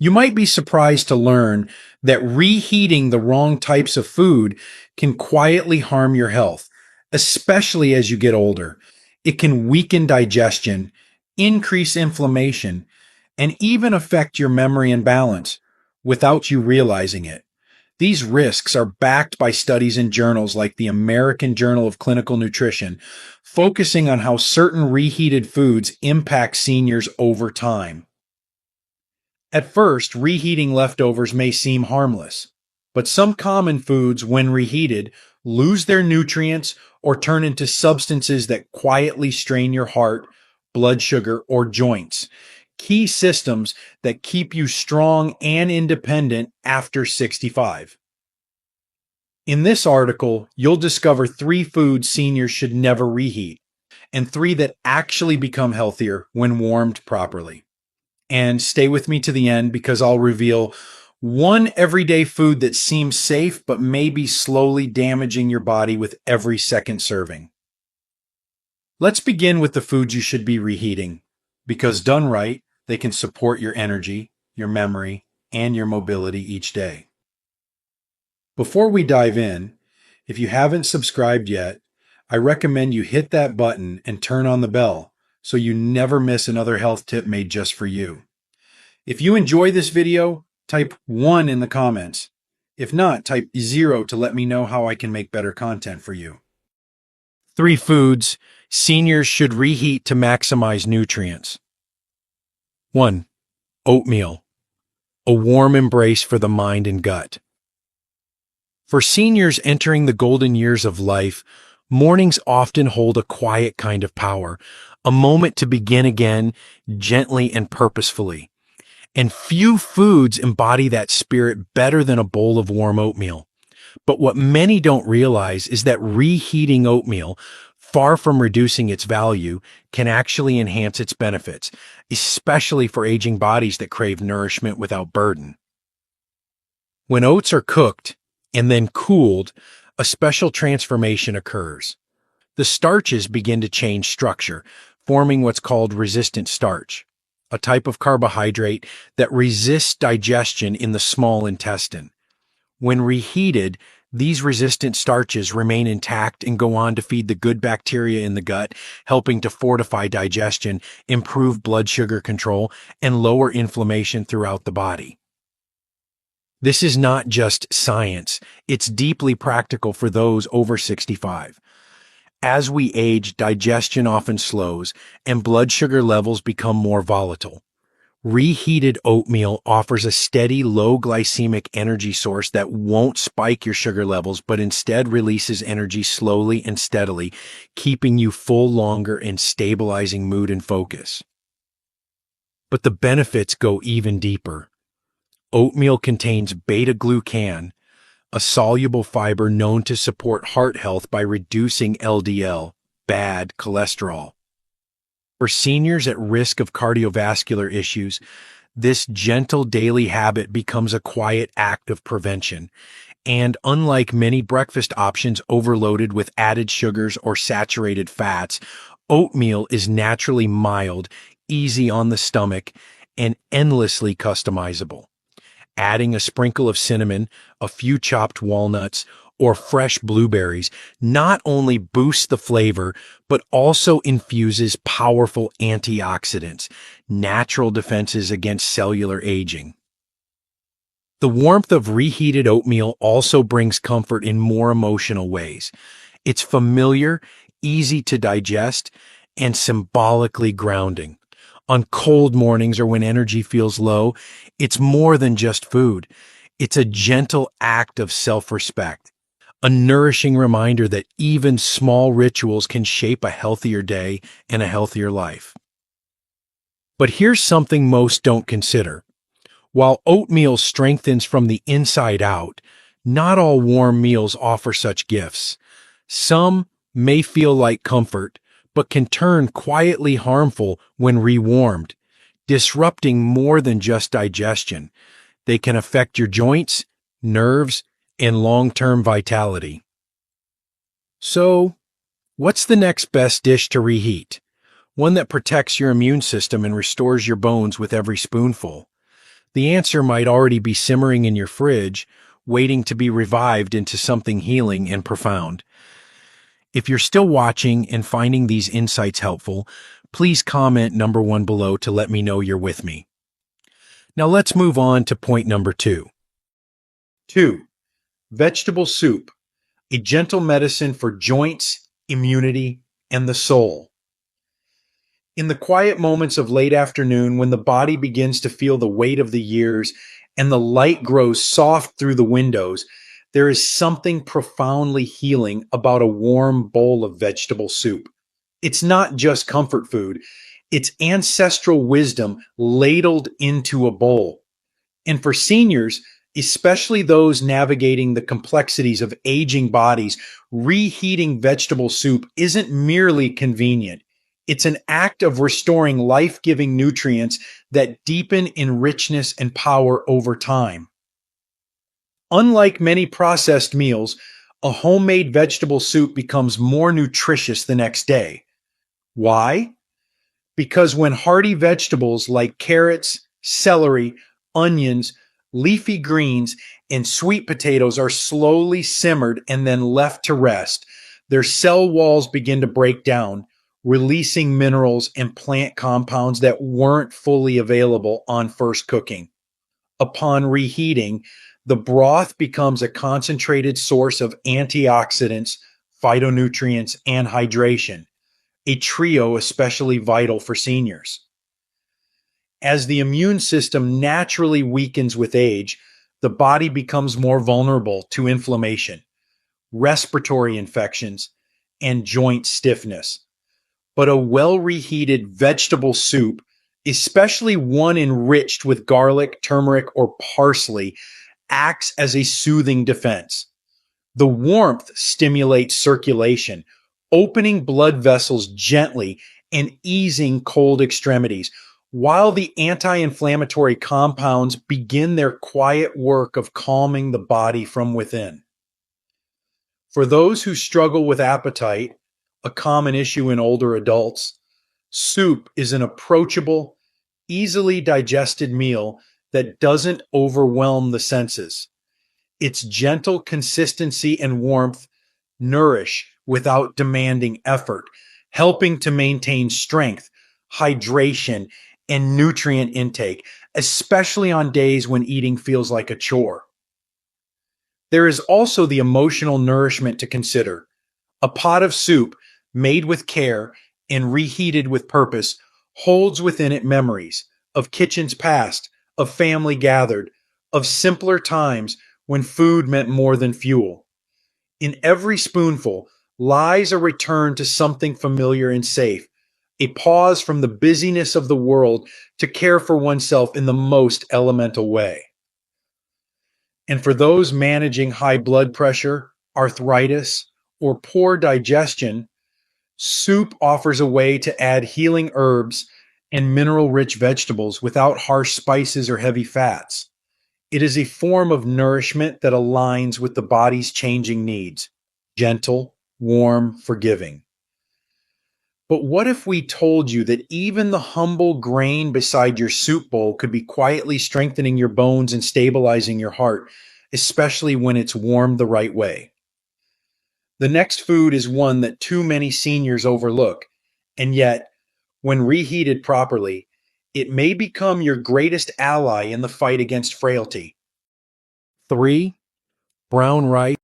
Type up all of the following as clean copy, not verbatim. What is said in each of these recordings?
You might be surprised to learn that reheating the wrong types of food can quietly harm your health, especially as you get older. It can weaken digestion, increase inflammation, and even affect your memory and balance without you realizing it. These risks are backed by studies in journals like the American Journal of Clinical Nutrition, focusing on how certain reheated foods impact seniors over time. At first, reheating leftovers may seem harmless, but some common foods, when reheated, lose their nutrients or turn into substances that quietly strain your heart, blood sugar, or joints, key systems that keep you strong and independent after 65. In this article, you'll discover 3 foods seniors should never reheat, and 3 that actually become healthier when warmed properly. And stay with me to the end because I'll reveal one everyday food that seems safe but may be slowly damaging your body with every second serving. Let's begin with the foods you should be reheating, because done right, they can support your energy, your memory, and your mobility each day. Before we dive in, if you haven't subscribed yet, I recommend you hit that button and turn on the bell so you never miss another health tip made just for you. If you enjoy this video, type 1 in the comments. If not, type 0 to let me know how I can make better content for you. 3 foods seniors should reheat to maximize nutrients. 1. Oatmeal, a warm embrace for the mind and gut. For seniors entering the golden years of life, mornings often hold a quiet kind of power, a moment to begin again, gently and purposefully. And few foods embody that spirit better than a bowl of warm oatmeal. But what many don't realize is that reheating oatmeal, far from reducing its value, can actually enhance its benefits, especially for aging bodies that crave nourishment without burden. When oats are cooked and then cooled, a special transformation occurs. The starches begin to change structure, forming what's called resistant starch, a type of carbohydrate that resists digestion in the small intestine. When reheated, these resistant starches remain intact and go on to feed the good bacteria in the gut, helping to fortify digestion, improve blood sugar control, and lower inflammation throughout the body. This is not just science, it's deeply practical for those over 65. As we age, digestion often slows, and blood sugar levels become more volatile. Reheated oatmeal offers a steady, low glycemic energy source that won't spike your sugar levels, but instead releases energy slowly and steadily, keeping you full longer and stabilizing mood and focus. But the benefits go even deeper. Oatmeal contains beta-glucan, a soluble fiber known to support heart health by reducing LDL, bad cholesterol. For seniors at risk of cardiovascular issues, this gentle daily habit becomes a quiet act of prevention. And unlike many breakfast options overloaded with added sugars or saturated fats, oatmeal is naturally mild, easy on the stomach, and endlessly customizable. Adding a sprinkle of cinnamon, a few chopped walnuts, or fresh blueberries not only boosts the flavor, but also infuses powerful antioxidants, natural defenses against cellular aging. The warmth of reheated oatmeal also brings comfort in more emotional ways. It's familiar, easy to digest, and symbolically grounding. On cold mornings or when energy feels low, it's more than just food. It's a gentle act of self-respect, a nourishing reminder that even small rituals can shape a healthier day and a healthier life. But here's something most don't consider. While oatmeal strengthens from the inside out, not all warm meals offer such gifts. Some may feel like comfort, but can turn quietly harmful when rewarmed, disrupting more than just digestion. They can affect your joints, nerves, and long-term vitality. So, what's the next best dish to reheat? One that protects your immune system and restores your bones with every spoonful. The answer might already be simmering in your fridge, waiting to be revived into something healing and profound. If you're still watching and finding these insights helpful, please comment number 1 below to let me know you're with me. Now let's move on to point number 2. 2. Vegetable soup, a gentle medicine for joints, immunity, and the soul. In the quiet moments of late afternoon, when the body begins to feel the weight of the years and the light grows soft through the windows, there is something profoundly healing about a warm bowl of vegetable soup. It's not just comfort food, it's ancestral wisdom ladled into a bowl. And for seniors, especially those navigating the complexities of aging bodies, reheating vegetable soup isn't merely convenient. It's an act of restoring life giving nutrients that deepen in richness and power over time. Unlike many processed meals, a homemade vegetable soup becomes more nutritious the next day. Why? Because when hearty vegetables like carrots, celery, onions, leafy greens, and sweet potatoes are slowly simmered and then left to rest, their cell walls begin to break down, releasing minerals and plant compounds that weren't fully available on first cooking. Upon reheating, the broth becomes a concentrated source of antioxidants, phytonutrients, and hydration, a trio especially vital for seniors. As the immune system naturally weakens with age, the body becomes more vulnerable to inflammation, respiratory infections, and joint stiffness. But a well reheated vegetable soup, especially one enriched with garlic, turmeric, or parsley, acts as a soothing defense. The warmth stimulates circulation, opening blood vessels gently and easing cold extremities, while the anti-inflammatory compounds begin their quiet work of calming the body from within. For those who struggle with appetite, a common issue in older adults, soup is an approachable, easily digested meal that doesn't overwhelm the senses. Its gentle consistency and warmth nourish without demanding effort, helping to maintain strength, hydration, and nutrient intake, especially on days when eating feels like a chore. There is also the emotional nourishment to consider. A pot of soup made with care and reheated with purpose holds within it memories of kitchens past, of family gathered, of simpler times when food meant more than fuel. In every spoonful lies a return to something familiar and safe, a pause from the busyness of the world to care for oneself in the most elemental way. And for those managing high blood pressure, arthritis, or poor digestion, soup offers a way to add healing herbs and mineral rich vegetables without harsh spices or heavy fats. It is a form of nourishment that aligns with the body's changing needs, gentle, warm, forgiving. But what if we told you that even the humble grain beside your soup bowl could be quietly strengthening your bones and stabilizing your heart, especially when it's warmed the right way? The next food is one that too many seniors overlook, and yet, when reheated properly, it may become your greatest ally in the fight against frailty. 3. Brown rice,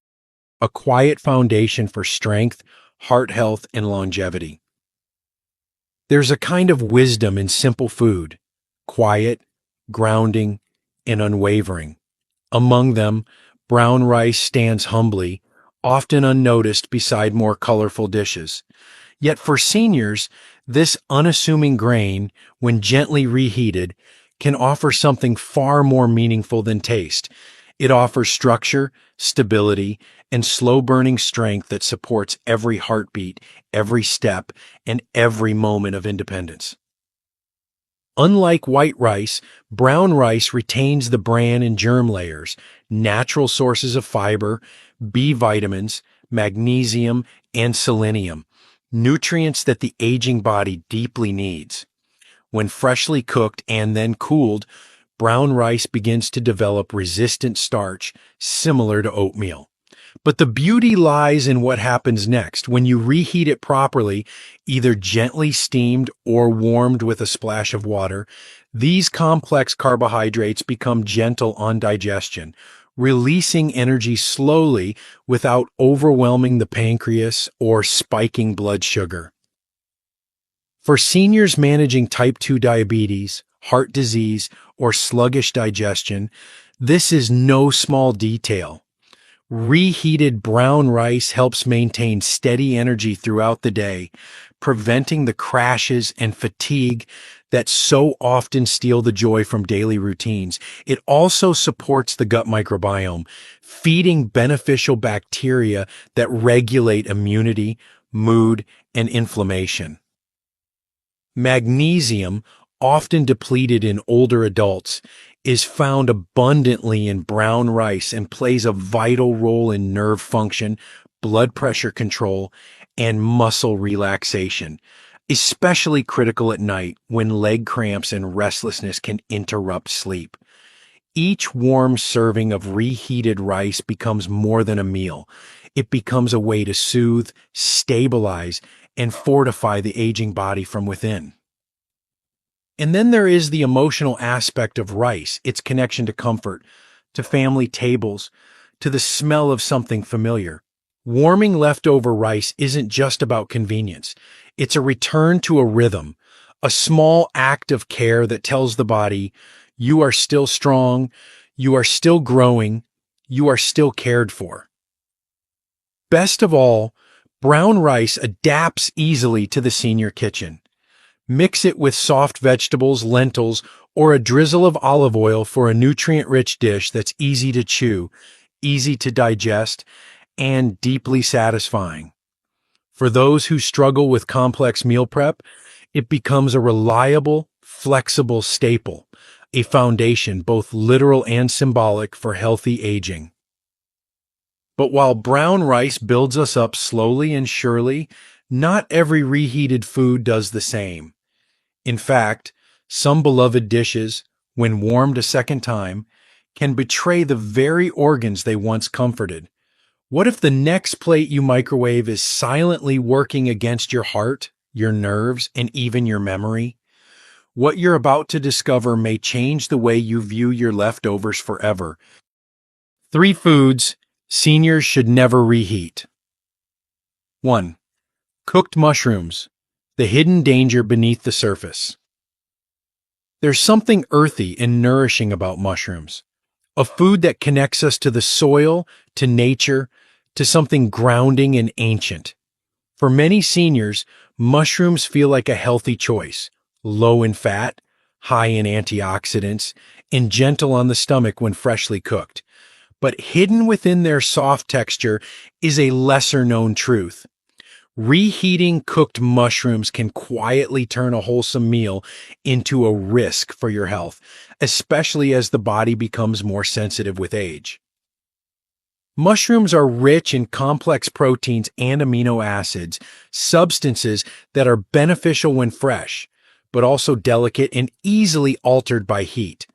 a quiet foundation for strength, heart health, and longevity. There's a kind of wisdom in simple food, quiet, grounding, and unwavering. Among them, brown rice stands humbly, often unnoticed beside more colorful dishes. Yet for seniors, this unassuming grain, when gently reheated, can offer something far more meaningful than taste. It offers structure, stability, and slow burning strength that supports every heartbeat, every step, and every moment of independence. Unlike white rice, brown rice retains the bran and germ layers, natural sources of fiber, B vitamins, magnesium, and selenium, nutrients that the aging body deeply needs. When freshly cooked and then cooled, brown rice begins to develop resistant starch similar to oatmeal. But the beauty lies in what happens next. When you reheat it properly, either gently steamed or warmed with a splash of water, these complex carbohydrates become gentle on digestion, releasing energy slowly without overwhelming the pancreas or spiking blood sugar. For seniors managing type 2 diabetes, heart disease, or sluggish digestion, this is no small detail. Reheated brown rice helps maintain steady energy throughout the day, preventing the crashes and fatigue that so often steal the joy from daily routines. It also supports the gut microbiome, feeding beneficial bacteria that regulate immunity, mood, and inflammation. Magnesium, often depleted in older adults, is found abundantly in brown rice and plays a vital role in nerve function, blood pressure control, and muscle relaxation, especially critical at night when leg cramps and restlessness can interrupt sleep. Each warm serving of reheated rice becomes more than a meal. It becomes a way to soothe, stabilize, and fortify the aging body from within. And then there is the emotional aspect of rice, its connection to comfort, to family tables, to the smell of something familiar. Warming leftover rice isn't just about convenience. It's a return to a rhythm, a small act of care that tells the body, you are still strong, you are still growing, you are still cared for. Best of all, brown rice adapts easily to the senior kitchen. Mix it with soft vegetables, lentils, or a drizzle of olive oil for a nutrient-rich dish that's easy to chew, easy to digest, and deeply satisfying. For those who struggle with complex meal prep, it becomes a reliable, flexible staple, a foundation both literal and symbolic for healthy aging. But while brown rice builds us up slowly and surely, not every reheated food does the same. In fact, some beloved dishes, when warmed a second time, can betray the very organs they once comforted. What if the next plate you microwave is silently working against your heart, your nerves, and even your memory? What you're about to discover may change the way you view your leftovers forever. 3 foods seniors should never reheat. 1. Cooked mushrooms, the hidden danger beneath the surface. There's something earthy and nourishing about mushrooms, a food that connects us to the soil, to nature, to something grounding and ancient. For many seniors, mushrooms feel like a healthy choice, low in fat, high in antioxidants, and gentle on the stomach when freshly cooked. But hidden within their soft texture is a lesser-known truth. Reheating cooked mushrooms can quietly turn a wholesome meal into a risk for your health, especially as the body becomes more sensitive with age. Mushrooms are rich in complex proteins and amino acids, substances that are beneficial when fresh, but also delicate and easily altered by heat.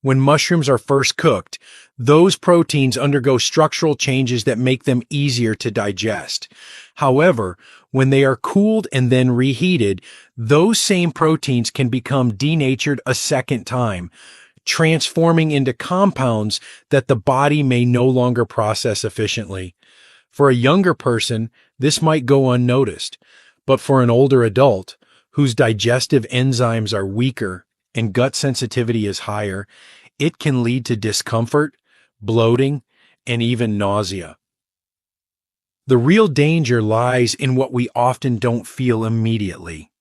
When mushrooms are first cooked, those proteins undergo structural changes that make them easier to digest. However, when they are cooled and then reheated, those same proteins can become denatured a second time, transforming into compounds that the body may no longer process efficiently. For a younger person, this might go unnoticed, but for an older adult, whose digestive enzymes are weaker and gut sensitivity is higher, it can lead to discomfort, bloating, and even nausea. The real danger lies in what we often don't feel immediately.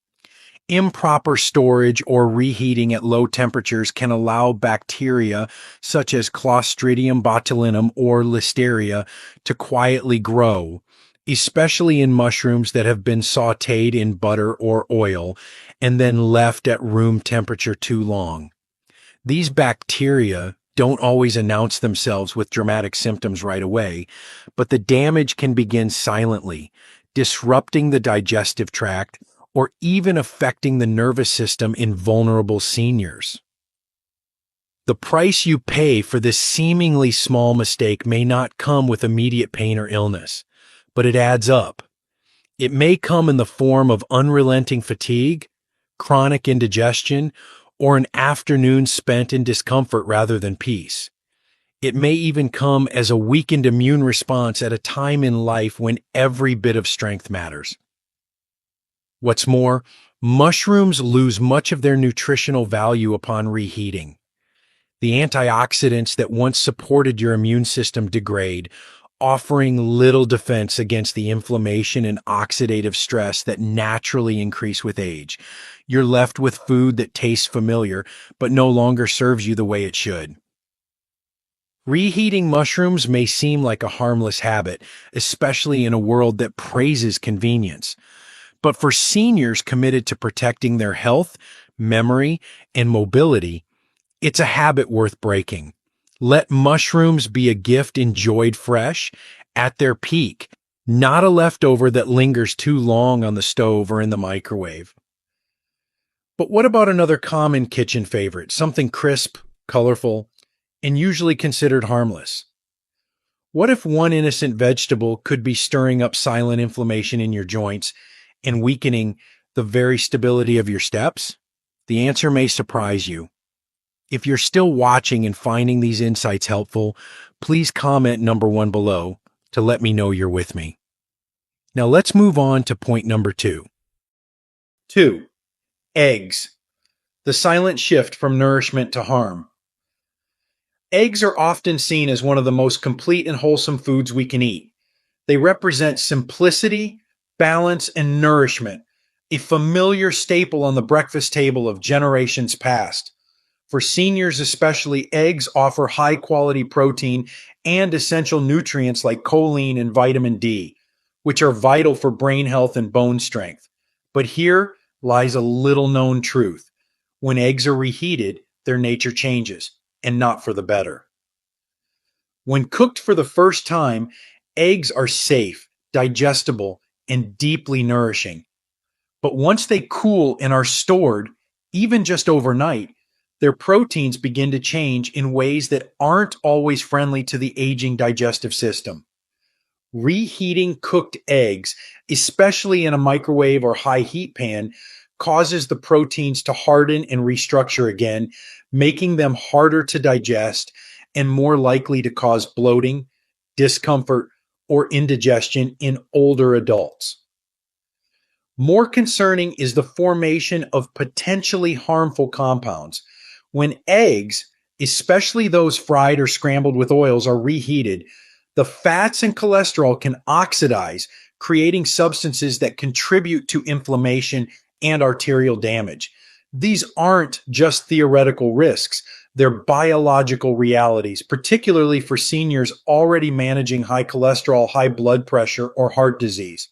Improper storage or reheating at low temperatures can allow bacteria such as Clostridium botulinum or Listeria to quietly grow, especially in mushrooms that have been sautéed in butter or oil and then left at room temperature too long. These bacteria don't always announce themselves with dramatic symptoms right away, but the damage can begin silently, disrupting the digestive tract or even affecting the nervous system in vulnerable seniors. The price you pay for this seemingly small mistake may not come with immediate pain or illness, but it adds up. It may come in the form of unrelenting fatigue, chronic indigestion, or an afternoon spent in discomfort rather than peace. It may even come as a weakened immune response at a time in life when every bit of strength matters. What's more, mushrooms lose much of their nutritional value upon reheating. The antioxidants that once supported your immune system degrade, offering little defense against the inflammation and oxidative stress that naturally increase with age. You're left with food that tastes familiar, but no longer serves you the way it should. Reheating mushrooms may seem like a harmless habit, especially in a world that praises convenience. But for seniors committed to protecting their health, memory, and mobility, it's a habit worth breaking. Let mushrooms be a gift enjoyed fresh, at their peak, not a leftover that lingers too long on the stove or in the microwave. But what about another common kitchen favorite, something crisp, colorful, and usually considered harmless? What if one innocent vegetable could be stirring up silent inflammation in your joints and weakening the very stability of your steps? The answer may surprise you. If you're still watching and finding these insights helpful, please comment number 1 below to let me know you're with me. Now let's move on to point number 2. 2. Eggs. The silent shift from nourishment to harm. Eggs are often seen as one of the most complete and wholesome foods we can eat. They represent simplicity, balance, and nourishment, a familiar staple on the breakfast table of generations past. For seniors especially, eggs offer high-quality protein and essential nutrients like choline and vitamin D, which are vital for brain health and bone strength. But here lies a little-known truth. When eggs are reheated, their nature changes, and not for the better. When cooked for the first time, eggs are safe, digestible, and deeply nourishing. But once they cool and are stored, even just overnight, their proteins begin to change in ways that aren't always friendly to the aging digestive system. Reheating cooked eggs, especially in a microwave or high heat pan, causes the proteins to harden and restructure again, making them harder to digest and more likely to cause bloating, discomfort, or indigestion in older adults. More concerning is the formation of potentially harmful compounds. When eggs, especially those fried or scrambled with oils, are reheated, the fats and cholesterol can oxidize, creating substances that contribute to inflammation and arterial damage. These aren't just theoretical risks, they're biological realities, particularly for seniors already managing high cholesterol, high blood pressure, or heart disease.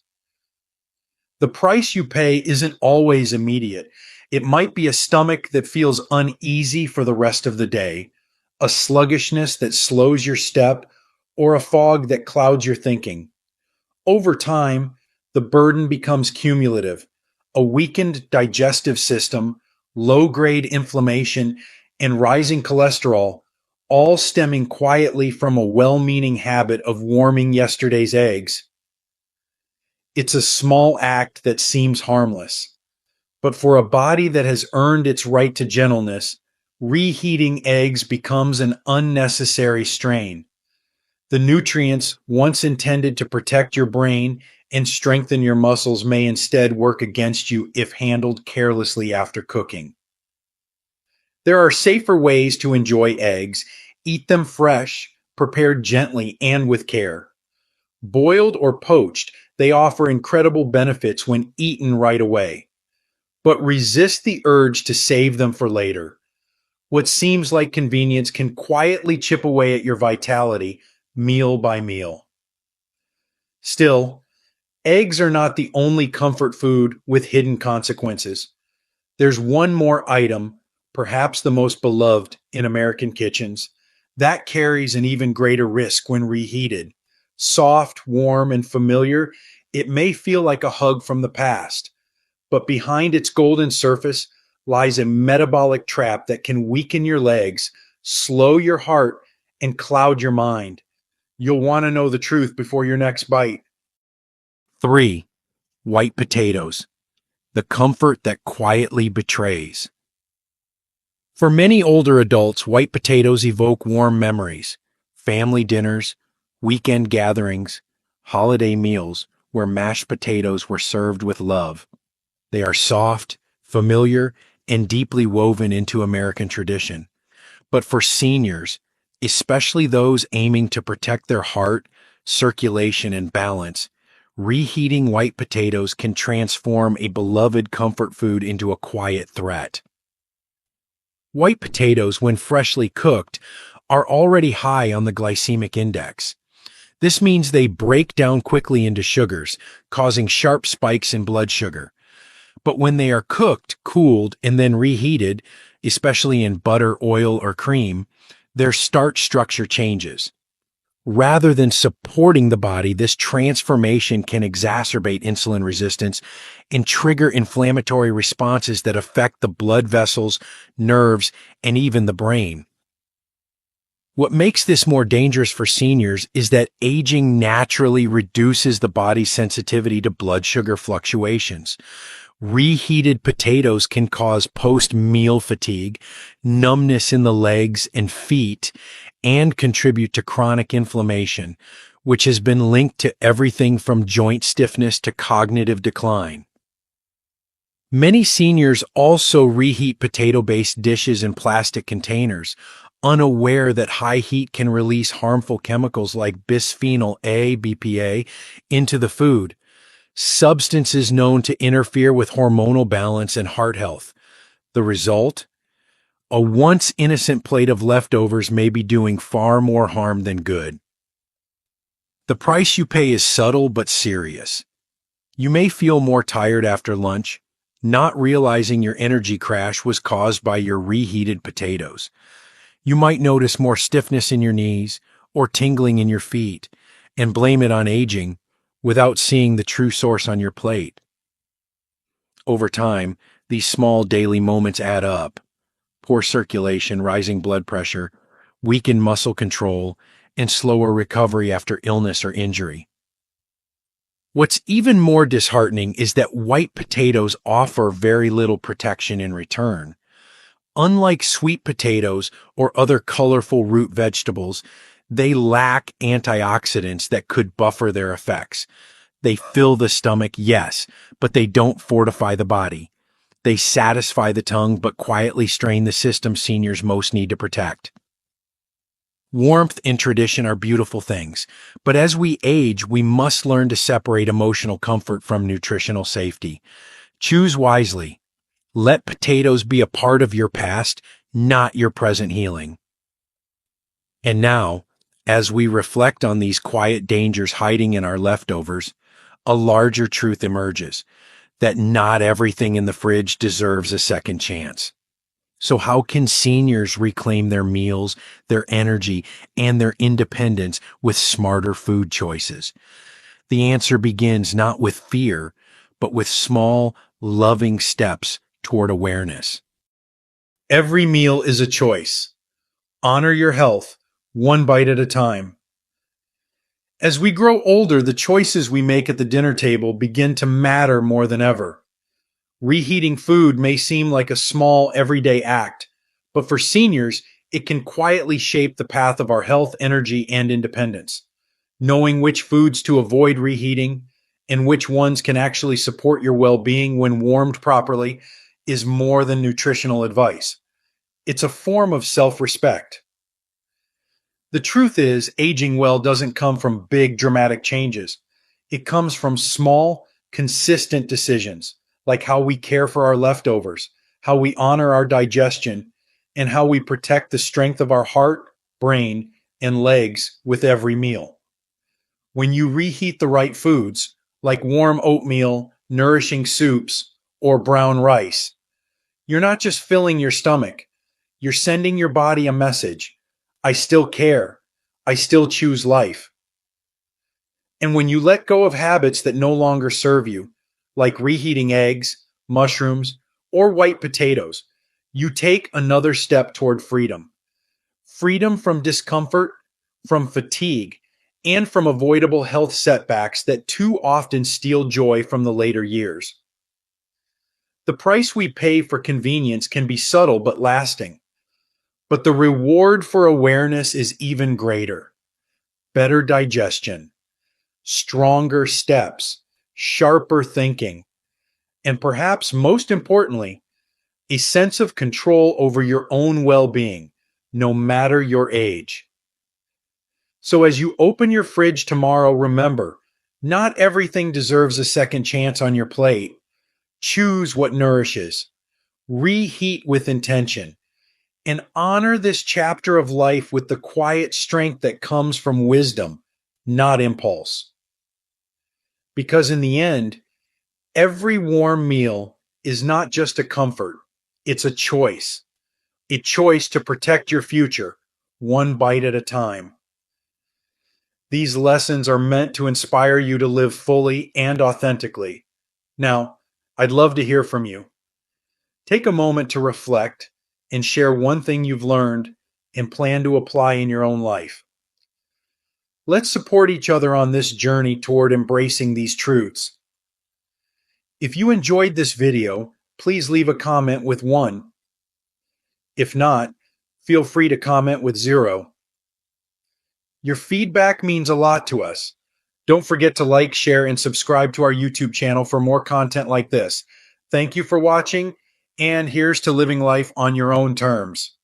The price you pay isn't always immediate. It might be a stomach that feels uneasy for the rest of the day, a sluggishness that slows your step, or a fog that clouds your thinking. Over time, the burden becomes cumulative. A weakened digestive system, low-grade inflammation, and rising cholesterol, all stemming quietly from a well-meaning habit of warming yesterday's eggs. It's a small act that seems harmless, but for a body that has earned its right to gentleness, reheating eggs becomes an unnecessary strain. The nutrients once intended to protect your brain and strengthen your muscles may instead work against you if handled carelessly after cooking. There are safer ways to enjoy eggs. Eat them fresh, prepared gently and with care. Boiled or poached, they offer incredible benefits when eaten right away. But resist the urge to save them for later. What seems like convenience can quietly chip away at your vitality meal by meal. Still, eggs are not the only comfort food with hidden consequences. There's one more item, perhaps the most beloved in American kitchens, that carries an even greater risk when reheated. Soft, warm, and familiar, it may feel like a hug from the past, but behind its golden surface lies a metabolic trap that can weaken your legs, slow your heart, and cloud your mind. You'll want to know the truth before your next bite. 3. White potatoes, the comfort that quietly betrays. For many older adults, white potatoes evoke warm memories, family dinners, weekend gatherings, holiday meals where mashed potatoes were served with love. They are soft, familiar, and deeply woven into American tradition. But for seniors, especially those aiming to protect their heart, circulation, and balance, reheating white potatoes can transform a beloved comfort food into a quiet threat. White potatoes, when freshly cooked, are already high on the glycemic index. This means they break down quickly into sugars, causing sharp spikes in blood sugar. But when they are cooked, cooled, and then reheated, especially in butter, oil, or cream, their starch structure changes. Rather than supporting the body, this transformation can exacerbate insulin resistance and trigger inflammatory responses that affect the blood vessels, nerves, and even the brain. What makes this more dangerous for seniors is that aging naturally reduces the body's sensitivity to blood sugar fluctuations. Reheated potatoes can cause post-meal fatigue, numbness in the legs and feet, and contribute to chronic inflammation, which has been linked to everything from joint stiffness to cognitive decline. Many seniors also reheat potato-based dishes in plastic containers, unaware that high heat can release harmful chemicals like bisphenol A, BPA, into the food, substances known to interfere with hormonal balance and heart health. The result? A once innocent plate of leftovers may be doing far more harm than good. The price you pay is subtle but serious. You may feel more tired after lunch, not realizing your energy crash was caused by your reheated potatoes. You might notice more stiffness in your knees or tingling in your feet and blame it on aging without seeing the true source on your plate. Over time, these small daily moments add up. Poor circulation, rising blood pressure, weakened muscle control, and slower recovery after illness or injury. What's even more disheartening is that white potatoes offer very little protection in return. Unlike sweet potatoes or other colorful root vegetables, they lack antioxidants that could buffer their effects. They fill the stomach, yes, but they don't fortify the body. They satisfy the tongue, but quietly strain the system seniors most need to protect. Warmth and tradition are beautiful things, but as we age, we must learn to separate emotional comfort from nutritional safety. Choose wisely. Let potatoes be a part of your past, not your present healing. And now, as we reflect on these quiet dangers hiding in our leftovers, a larger truth emerges, that not everything in the fridge deserves a second chance. So how can seniors reclaim their meals, their energy, and their independence with smarter food choices? The answer begins not with fear, but with small, loving steps toward awareness. Every meal is a choice. Honor your health, one bite at a time. As we grow older, the choices we make at the dinner table begin to matter more than ever. Reheating food may seem like a small, everyday act, but for seniors, it can quietly shape the path of our health, energy, and independence. Knowing which foods to avoid reheating and which ones can actually support your well-being when warmed properly is more than nutritional advice. It's a form of self-respect. The truth is, aging well doesn't come from big, dramatic changes. It comes from small, consistent decisions, like how we care for our leftovers, how we honor our digestion, and how we protect the strength of our heart, brain, and legs with every meal. When you reheat the right foods, like warm oatmeal, nourishing soups, or brown rice, you're not just filling your stomach, you're sending your body a message. I still care. I still choose life. And when you let go of habits that no longer serve you, like reheating eggs, mushrooms, or white potatoes, you take another step toward freedom. freedom from discomfort, from fatigue, and from avoidable health setbacks that too often steal joy from the later years. The price we pay for convenience can be subtle but lasting, but the reward for awareness is even greater. Better digestion, stronger steps, sharper thinking, and perhaps most importantly, a sense of control over your own well-being, no matter your age. So as you open your fridge tomorrow, remember, not everything deserves a second chance on your plate. Choose what nourishes, reheat with intention, and honor this chapter of life with the quiet strength that comes from wisdom, not impulse. Because in the end, every warm meal is not just a comfort, it's a choice to protect your future, one bite at a time. These lessons are meant to inspire you to live fully and authentically. Now, I'd love to hear from you. Take a moment to reflect and share one thing you've learned and plan to apply in your own life. Let's support each other on this journey toward embracing these truths. If you enjoyed this video, please leave a comment with 1. If not, feel free to comment with 0. Your feedback means a lot to us. Don't forget to like, share, and subscribe to our YouTube channel for more content like this. Thank you for watching, and here's to living life on your own terms.